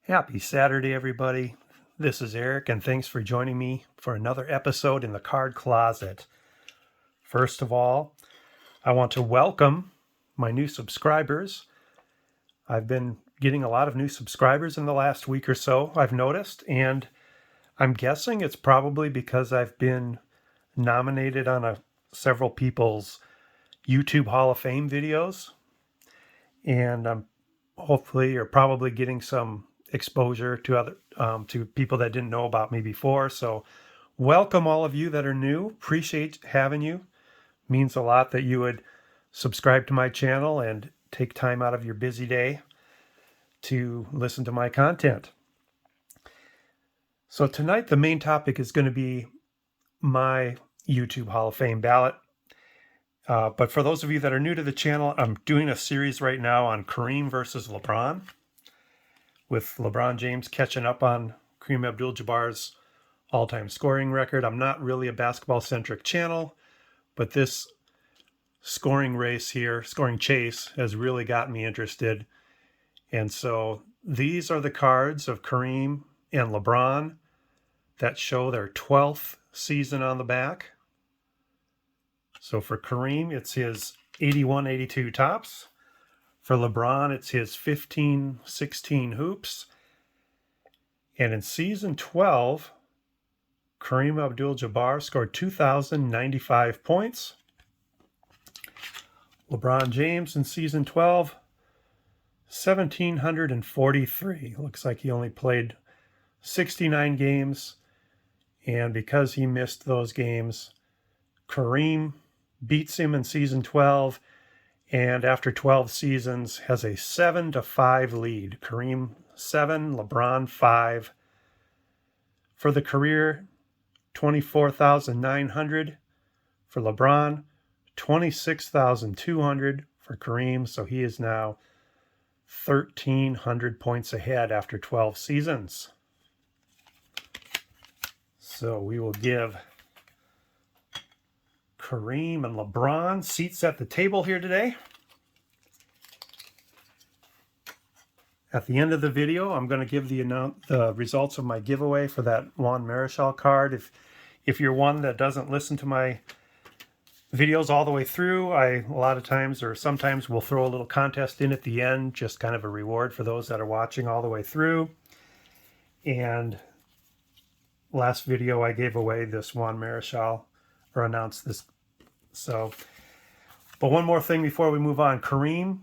Happy Saturday, everybody. This is Eric, and thanks for joining me for another episode in the Card Closet. First of all, I want to welcome my new subscribers. I've been getting a lot of new subscribers in the last week or so, I've noticed, and I'm guessing it's probably because I've been nominated on several people's YouTube Hall of Fame videos, and I'm hopefully or probably getting some exposure to other to people that didn't know about me before. So welcome all of you that are new. Appreciate having you. Means a lot that you would subscribe to my channel and take time out of your busy day to listen to my content. So tonight the main topic is going to be my YouTube Hall of Fame ballot. But for those of you that are new to the channel, I'm doing a series right now on Kareem versus LeBron, with LeBron James catching up on Kareem Abdul-Jabbar's all-time scoring record. I'm not really a basketball-centric channel, but this scoring race here, scoring chase, has really got me interested. And so these are the cards of Kareem and LeBron that show their 12th season on the back. So for Kareem, it's his 81-82 tops. For LeBron, it's his 15-16 hoops. And in season 12, Kareem Abdul-Jabbar scored 2,095 points. LeBron James in season 12, 1,743. Looks like he only played 69 games. And because he missed those games, Kareem beats him in season 12, and after 12 seasons has a 7-5 lead. Kareem 7, LeBron 5. For the career, 24,900 for LeBron, 26,200 for Kareem. So he is now 1,300 points ahead after 12 seasons. So we will give Kareem and LeBron seats at the table here today. At the end of the video, I'm going to give the results of my giveaway for that Juan Marichal card. If you're one that doesn't listen to my videos all the way through, a lot of times or sometimes will throw a little contest in at the end, just kind of a reward for those that are watching all the way through. And last video I gave away this Juan Marichal, or announced this. So, but one more thing before we move on. Kareem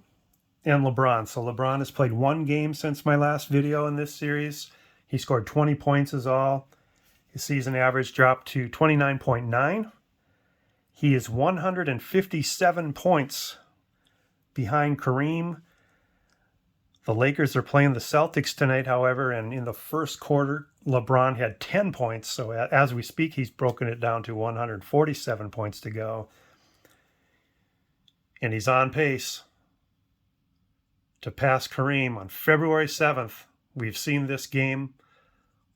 and LeBron. So LeBron has played one game since my last video in this series. He scored 20 points is all. His season average dropped to 29.9. He is 157 points behind Kareem. The Lakers are playing the Celtics tonight, however, and in the first quarter, LeBron had 10 points. So as we speak, he's broken it down to 147 points to go. And he's on pace to pass Kareem on February 7th. We've seen this game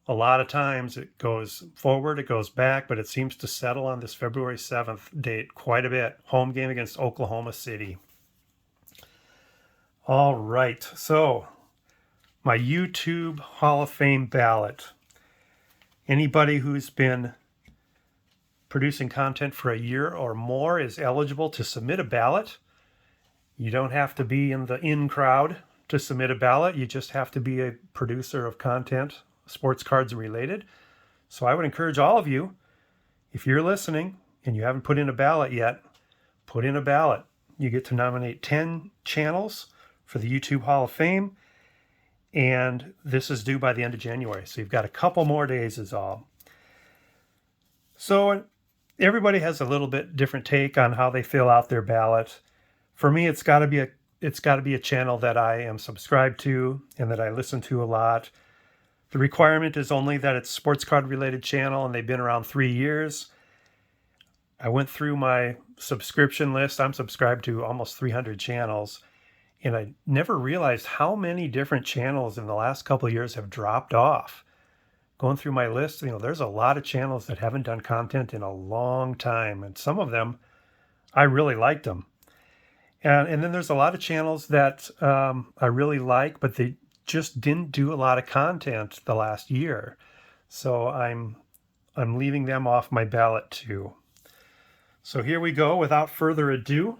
a lot of times. It goes forward, it goes back, but it seems to settle on this February 7th date quite a bit. Home game against Oklahoma City. All right, so my YouTube Hall of Fame ballot. Anybody who's been producing content for a year or more is eligible to submit a ballot. You don't have to be in the in crowd to submit a ballot. You just have to be a producer of content, sports cards related. So I would encourage all of you, if you're listening and you haven't put in a ballot yet, put in a ballot. You get to nominate 10 channels for the YouTube Hall of Fame. And this is due by the end of January. So you've got a couple more days is all. So everybody has a little bit different take on how they fill out their ballot. For me, it's got to be a channel that I am subscribed to and that I listen to a lot. The requirement is only that it's sports card related channel and they've been around 3 years. I went through my subscription list. I'm subscribed to almost 300 channels. And I never realized how many different channels in the last couple of years have dropped off. Going through my list, there's a lot of channels that haven't done content in a long time. And some of them, I really liked them. And then there's a lot of channels that I really like, but they just didn't do a lot of content the last year. So I'm leaving them off my ballot too. So here we go. Without further ado,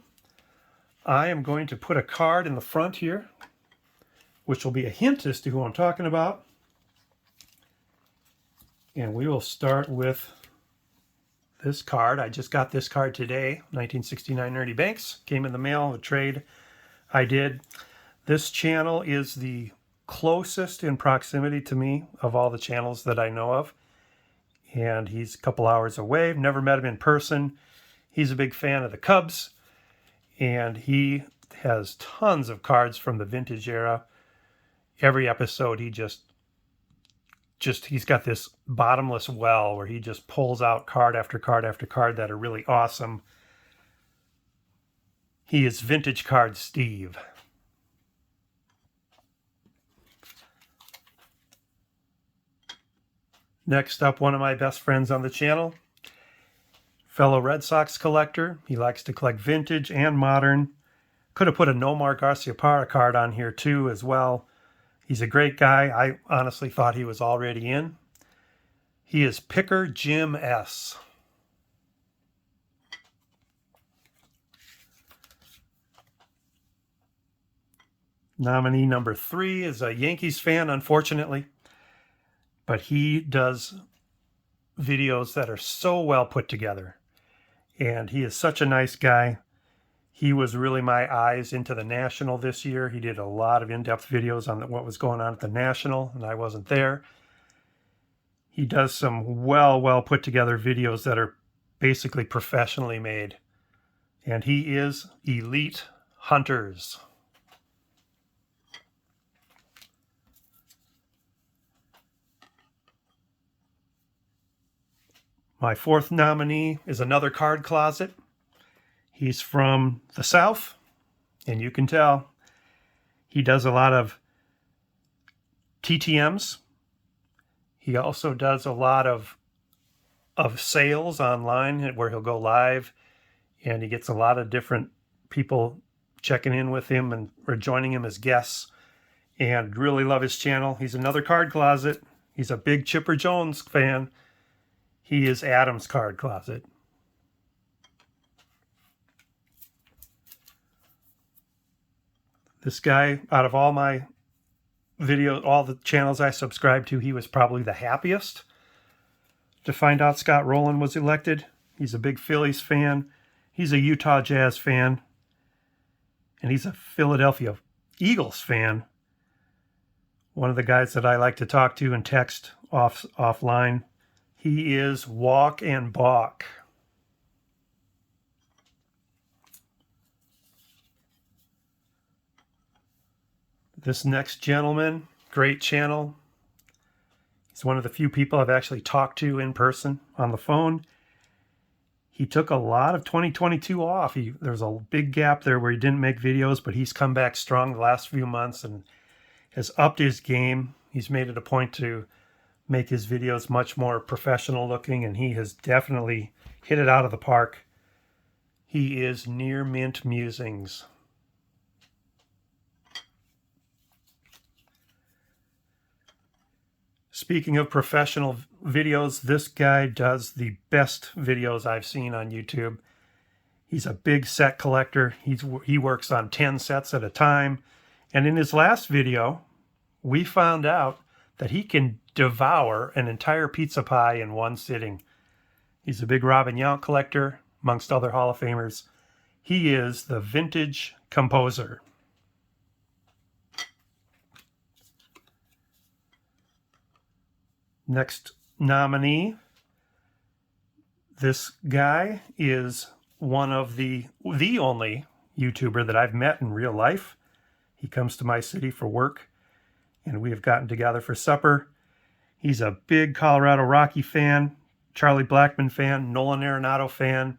I am going to put a card in the front here, which will be a hint as to who I'm talking about. And we will start with this card. I just got this card today, 1969 Nerdy Banks. Came in the mail, a trade I did. This channel is the closest in proximity to me of all the channels that I know of. And he's a couple hours away. Never met him in person. He's a big fan of the Cubs. And he has tons of cards from the vintage era. Every episode he he's got this bottomless well where he just pulls out card after card after card that are really awesome. He is Vintage Card Steve. Next up, one of my best friends on the channel, fellow Red Sox collector. He likes to collect vintage and modern. Could have put a Nomar Garciaparra card on here too as well. He's a great guy. I honestly thought he was already in. He is Picker Jim S. Nominee number 3 is a Yankees fan, unfortunately. But he does videos that are so well put together. And he is such a nice guy. He was really my eyes into the National this year. He did a lot of in-depth videos on what was going on at the National, and I wasn't there. He does some well put together videos that are basically professionally made. And he is Elite Hunters. My 4th nominee is another card closet. He's from the South, and you can tell he does a lot of TTMs. He also does a lot of sales online where he'll go live, and he gets a lot of different people checking in with him and or joining him as guests, and really love his channel. He's another card closet. He's a big Chipper Jones fan. He is Adam's Card Closet. This guy, out of all my videos, all the channels I subscribe to, he was probably the happiest to find out Scott Rowland was elected. He's a big Phillies fan. He's a Utah Jazz fan. And he's a Philadelphia Eagles fan. One of the guys that I like to talk to and text offline. He is Walk and Balk. This next gentleman, great channel. He's one of the few people I've actually talked to in person on the phone. He took a lot of 2022 off. There's a big gap there where he didn't make videos, but he's come back strong the last few months and has upped his game. He's made it a point to make his videos much more professional looking, and he has definitely hit it out of the park. He is Near Mint Musings. Speaking of professional videos, this guy does the best videos I've seen on YouTube. He's a big set collector. He works on 10 sets at a time. And in his last video, we found out that he can devour an entire pizza pie in one sitting. He's a big Robin Yount collector, amongst other Hall of Famers. He is the Vintage Composer. Next nominee. This guy is one of the only YouTuber that I've met in real life. He comes to my city for work, and we have gotten together for supper. He's a big Colorado Rocky fan, Charlie Blackmon fan, Nolan Arenado fan.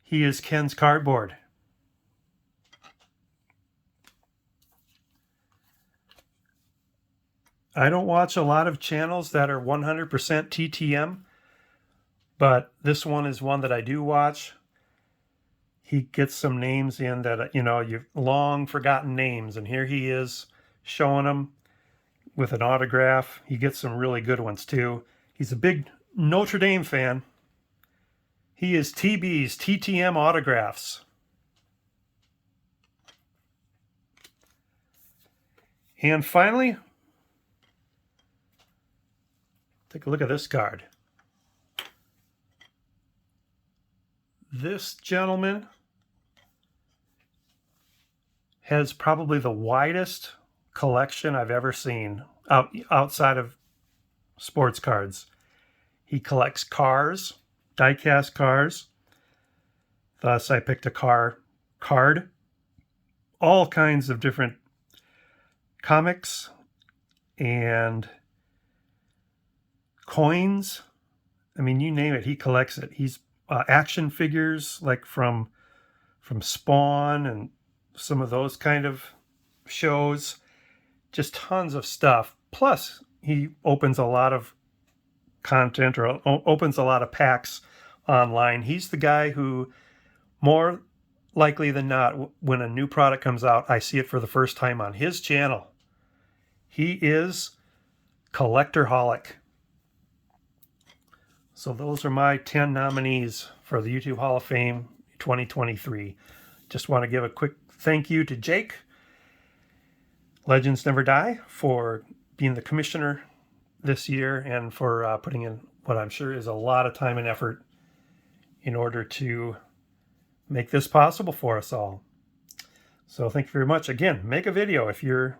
He is Ken's Cardboard. I don't watch a lot of channels that are 100% TTM, but this one is one that I do watch. He gets some names in that, you've long forgotten names, and here he is showing them. with an autograph. He gets some really good ones too. He's a big Notre Dame fan. He is TB's TTM Autographs. And finally, take a look at this card. This gentleman has probably the widest collection I've ever seen outside of sports cards. He collects cars, die-cast cars. Thus, I picked a car card. All kinds of different comics and coins. I mean, you name it, he collects it. He's action figures like from Spawn and some of those kind of shows. Just tons of stuff. Plus, he opens a lot of content or opens a lot of packs online. He's the guy who, more likely than not, when a new product comes out, I see it for the first time on his channel. He is Collectorholic. So those are my 10 nominees for the YouTube Hall of Fame 2023. Just want to give a quick thank you to Jake, Legends Never Die, for being the commissioner this year and for putting in what I'm sure is a lot of time and effort in order to make this possible for us all. So thank you very much. Again, make a video. If you're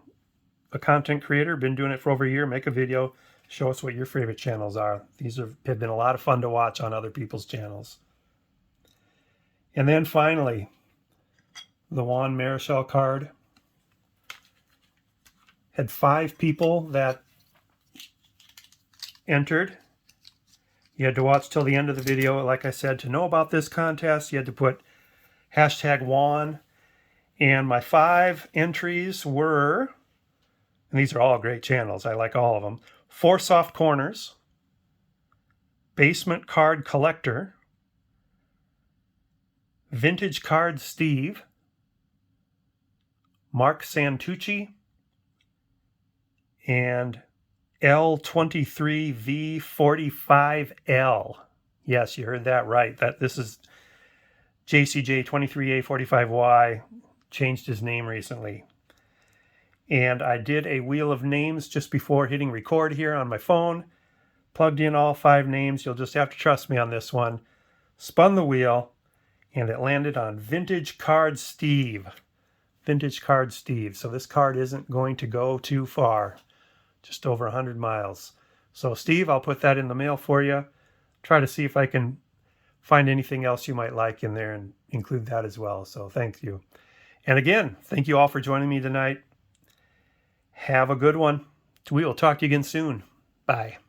a content creator, been doing it for over a year, make a video. Show us what your favorite channels are. These have been a lot of fun to watch on other people's channels. And then finally, the Juan Marichal card. Had 5 people that entered. You had to watch till the end of the video. Like I said, to know about this contest, you had to put #Juan. And my 5 entries were, and these are all great channels, I like all of them, Four Soft Corners, Basement Card Collector, Vintage Card Steve, Mark Santucci, and L23V45L. Yes, you heard that right. This is JCJ23A45Y, changed his name recently. And I did a wheel of names just before hitting record here on my phone. Plugged in all 5 names. You'll just have to trust me on this one. Spun the wheel, and it landed on Vintage Card Steve. Vintage Card Steve. So this card isn't going to go too far. Just over 100 miles. So Steve, I'll put that in the mail for you. Try to see if I can find anything else you might like in there and include that as well. So thank you. And again, thank you all for joining me tonight. Have a good one. We will talk to you again soon. Bye.